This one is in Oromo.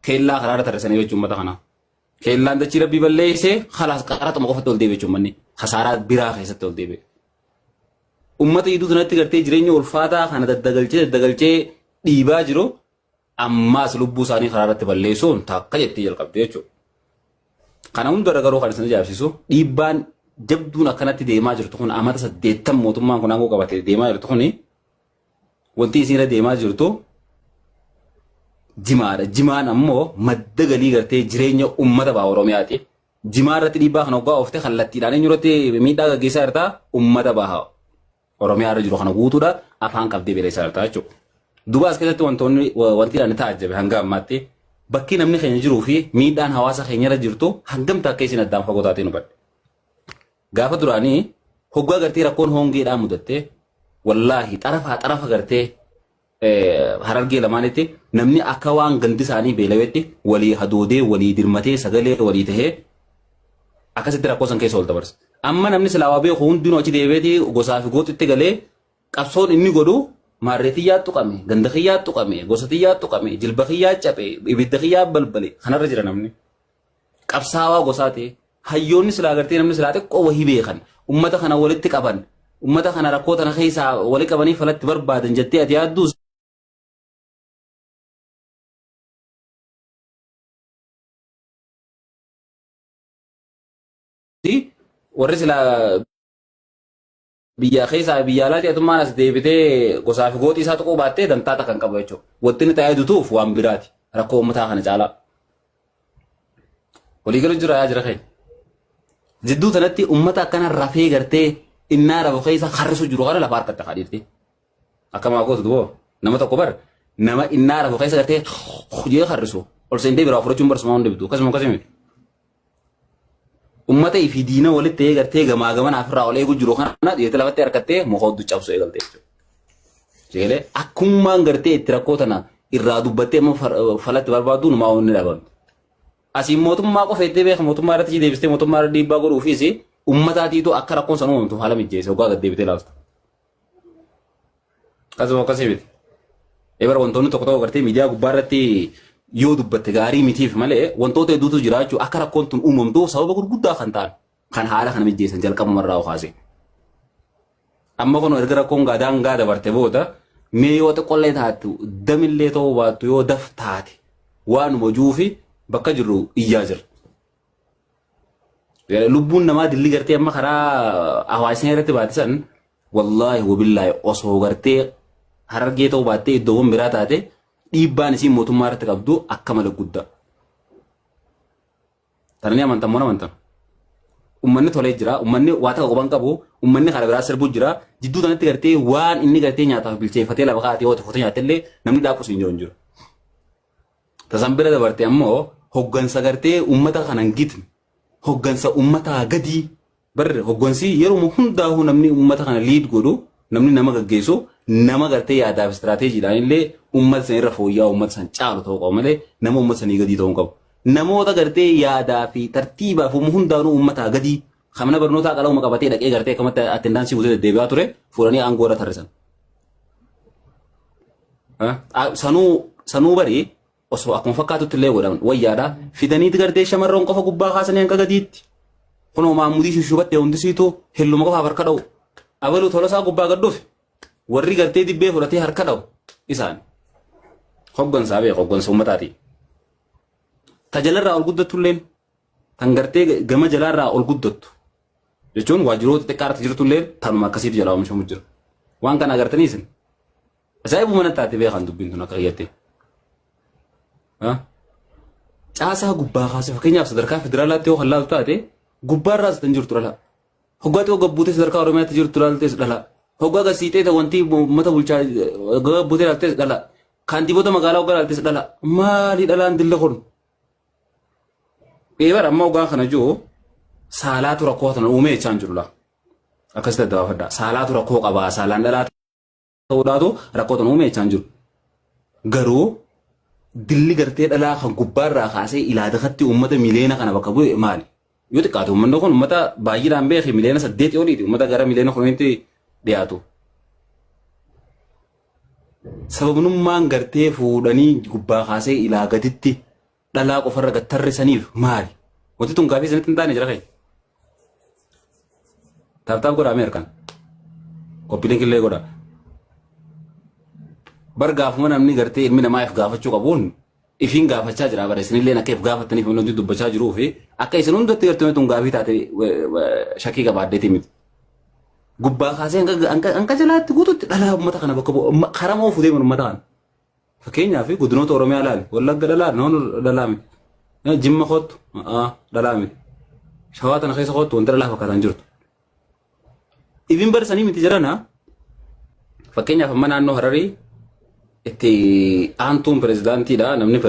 keellaa karaarra tarreessanii jechuun uummata kana. Keellaan dachii rabbii balleessee khalaas qaraxuma qofatti ol deebi'e jechuun manni khasaaraa biraa keessatti ol deebi'e. Uummata iduu sanatti gartee jireenya ulfaataa kana daddagalchee dhiibaa jiru ammaas lubbuu isaanii karaarratti balleessuun takka jettee jalqabde jechuudha. Kana hundarra garuu kan isin ajaa'ibsiisu dhiibbaan jabduun akkanatti deemaa jirtu kun amata 80 mootummaan kun aangoo qabatee deemaa jirtu kuni wanti isin deemaa jirtu jimaadha. Jimaan ammoo madda galii gartee jireenya uummata baa Oromiyaati. Jimaa irratti dhiibbaa kana hoggaa oofte kallattiidhaan eenyurratti miidhaa gaggeessaa jirta uummata baa Oromiyaa irra jiru kana guutuudha afaan qabdee beeksisaa jirta jechuudha. Dubaas keessatti wanti ani taa'ajjabe hanga ammaatti bakki namni keenya jiruu fi miidhaan hawaasa keenya irra jirtu hangamta akka isin addaan fagoo taatee nu badde. Gaafa duraanii hoggaa gartee rakkoon hongeedhaan mudatte wallaahi xarafa gartee harargee lamaanitti namni akka waan gandi isaanii beelawetti walii hadoodee walii dirmatee sagalee walii tahee akkasitti rakkoo san keessa ol dabarsa. Amma namni silaawaa beeku hundinuu achi deebi'eeti gosaa fi gooxitti galee qabsoon inni godhu maarree xiyyaa tuqame, ganda xiyyaa tuqame, gosa xiyyaa tuqame, jilba xiyyaa cabe, ibidda xiyyaa balbale kanarra jira namni. Qabsaawaa gosaati. Hayyoonni silaa gartee namni silaa xiqqoo wahii beekan ummata kana walitti qaban ummata kana rakkoo tana keessaa wali qabanii falatti barbaadan jettee ati yaadduu warri silaa biyya keessaa biyya alaatti atummaan as deebitee gosaa fi gooxii isaa tokko baattee dantaata kan qabu jechuudha. Wanti inni taa'ee dutuuf waan biraati rakkoo ummataa kana caalaa. Waliigalu jira yaa jira keenya. Jidduu tanatti ummata akkana rafee gartee innaa rafu keessa harrisu jiru kana lafa harkatti haadhiifte. Akkama gootu duboo nama tokko bar nama innaa rafu keessa gartee hojii harrisu ol seentee biraa fudhachuun barsumaa hundi bitu akkasuma. Ummata ifi diina walitti ta'ee gartee gamaa gaman afirraa ol eegu jiru kana dhiyeetti lafatti harkattee muka hedduu cabsu eegalte jechuudha. Jeelee akkumaan gartee itti rakkoo tana irraa dubbattee amma falatti barbaaddu numaa wanni dhabamte. Asiin mootummaa qofa itti beeka mootummaa irratti deebistee mootummaa irra dhiibbaa godhuufis ummataatiitu akka rakkoon san uumamtu haala mijjeessa hoggaa gad deebitee laaltu. Akkasuma akkasii miti. Eebara wantoonni tokko tokko gartee miidiyaa gubbaa irratti yoo dubbatte gaarii mitiif malee wantoota hedduutu jiraachuu akka rakkoon tun uumamtu sababa gurguddaa kan ta'an kan haala kana mijjeessan jalqabumarraa kaase. Amma kun erga rakkoon gadaa dabarte booda mee yoo xiqqollee taatu damillee ta'uu baattu yoo daf taate waanuma juufi bakka jirru iyyaa jira. Lubbuun namaa dilli gartee amma karaa hawaasni irratti baatisan wallaahi wabillaahi osoo gartee harargee ta'uu baattee iddoowwan biraa taate dhiibbaan isiin mootummaa irratti qabdu akka malee guddaa. Tananii amantan moo amantan? Uummanni tolee jira, uummanni waa takka quban qabu, uummanni karaa biraa sirbuu jira. Jidduu tanatti gartee waan inni gartee nyaataaf bilcheeffatee lafa kaa'atee yoo ta'u nyaatellee namni daakuu siin jiru. Tasan bira dabartee ammoo hoggansa gartee uummata kanan gitne hoggansa uummataa gadii barre hoggansi yeroo hundaa'uu namni uummata kana liid godhu namni nama gaggeessu nama gartee yaadaaf istiraateejiidhaan illee uummata san irra fooyya'aa uummata san caalu ta'uu qabu malee nama uummata sanii gadii ta'uu qabu. Namoota gartee yaadaa fi tartiibaaf hundaa'uu uummataa gadii kamna barnootaa qalama qabatee dhaqee gartee akkamatti attendaansii guutee deddeebi'aa ture fuudhanii aangoo irra tarreessan. Sanuu barii osoo akkuma fakkaatutti illee godhaman wayyaadha fidaniiti gartee shamarran qofa gubbaa kaasanii hanga gadiitti kunoo maamudii shushubatte hundisiitu helluma qofaaf harka dha'u abaluu tolosaa gubbaa gadduufi warri gartee dibbee fudhatee harka dha'u isaan hoggansaa beeku hoggansa uummataati. Tajaajilirraa ol guddattulleen kan gartee gama jalaarraa ol guddattu jechuun waajjiroota xiqqaarratti jirtulleen tanuma akkasiitu jalaa oomishamu jira. Waan kana agartaniisin ajaa'ibuma natti taate beekan dubbiin tun akka qiyyatte. Caasaa gubbaa kaasee fakkeenyaaf sadarkaa federaalaatti yoo hallaaltu taate gubbaarraas tan jirtu dhala. Hoggaatee gabbuutee sadarkaa Oromiyaatti jirtu dhaltees dhala. Hoggaa gasiitee wanti uummata bulchaa gabbuutee dhaltees dhala. Kaantiboota magaalaa hoggaa dhaltees dhala. Maali dhalaan dilla kun? Eebar amma hoggaa kana jiru saalaatu rakkoo tana uumee jechaan jirudha. Akkasitti adda baafadha. Saalaatu rakkoo qabaa saalaan dhalaa ta'uudhaatu rakkoo tana uumee jechaan jiru. Garuu dilli gartee dhalaa kan gubbaarraa kaasee ilaadakatti uummata miliyoona kana bakka bu'e maali? Yoo xiqqaate uummanni kun uummata baay'inaan beekee miliyoona 8 oliiti uummata gara miliyoona 10tti dhiyaatu. Sababnummaan gartee fuudhanii gubbaa kaasee ilaa gaditti dhalaa qofarra gattarrisaniif maali? Wanti tun gaafii isinitti hin taane jira kai. Taaptaap godha Ameerikaan. Koppiiliin killee godha. Bar gaafuma namni gartee ilmi namaa if gaafachuu qabuun ifiin gaafachaa jira bara isinillee akka if gaafattaniif wanti dubbachaa jiruu fi akka isin hundatti gartee tun gaafii taate shakkii qabaaddeeti miti. Gubbaa kaasee hanga jalaatti guututti dhalaa uummata kana bakka karaa moo fuudhee uummata kana. Fakkeenyaaf guddinoota Oromiyaa ilaali. Wallagga dhalaa noonu dhalaa miti. Jimma kottu dhalaa miti. Shawaa tana keessa kottu wanti dhalaa fakkaatan jirtu. Ifin barsanii miti jirana. Fakkeenyaaf amma naannoo Hararii itti aantuun pirezidaantiidha namni